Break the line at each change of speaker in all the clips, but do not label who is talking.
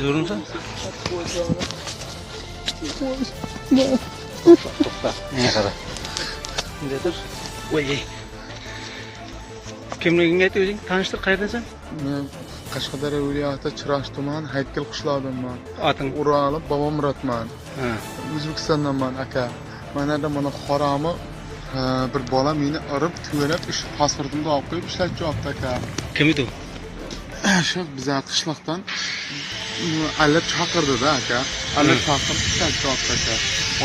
Zorunsa? To'xta. Ne qara. Bunday tur. Voy. Kimligingni ayt o'zing, tanishtir, qayerdasan?
Men Qashqadaryo viloyati Chiroq tumani Haykal qishlog'idanman.
Oting?
Uralib Bobomurodman.
Ha.
O'zbekistondanman aka. Mana qorami bir bola meni urib, tuvelab, pasportimni olib qo'yib ishlatib qo'yibdi aka.
Kim edi u?
Shu bizning qishloqdan allab chaqirdi-da aka. Allab chaqirib ishlatib qo'yibdi aka.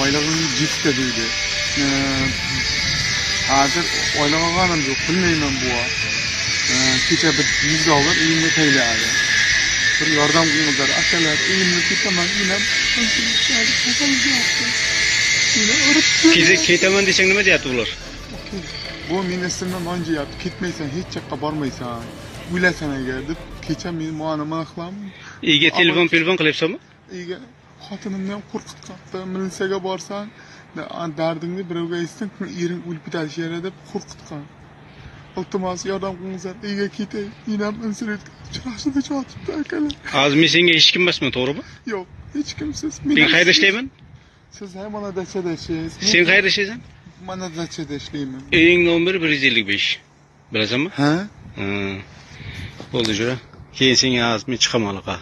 Oylig'ini jipda deydi. Hozir oylig' olganim yo'q, bilmayman bu. Kecha bir 100 dollar uyimga tayladi. Bir yordam qilinglar akalar, uyimga ketaman, inam.
Ketaman desang nima deyapti ular?
Bu meni ismim onjiyapti, ketmaysan, hech yoqqa bormaysan. O'ylasan agar deb kecha meni mana qilaman.
Uyga telefon qilyapsanmi?
Uyga xotinimni ham qo'rqitibdi. Militsiyaga borsan, dardingni birovga aytsang, ering o'lib ketadi deb qo'rqitgan. Iltimos yordam qilinglar, uyga ketay. Inam insultga uchrashdi chotibdi akalar.
Hozir men senga hech kim emasman, to'g'rimi?
Yo'q, hech kimsiz.
Men qayerda ishlayman?
Siz ham mana dachada ishlaysiz.
Sen qayerda ishlaysan?
Mana dachada ishlayman.
Uying nomeri 155. Bilasanmi?
Ha?
Bo'ldi, jura. Keyin senga hozir men chiqaman aloqa.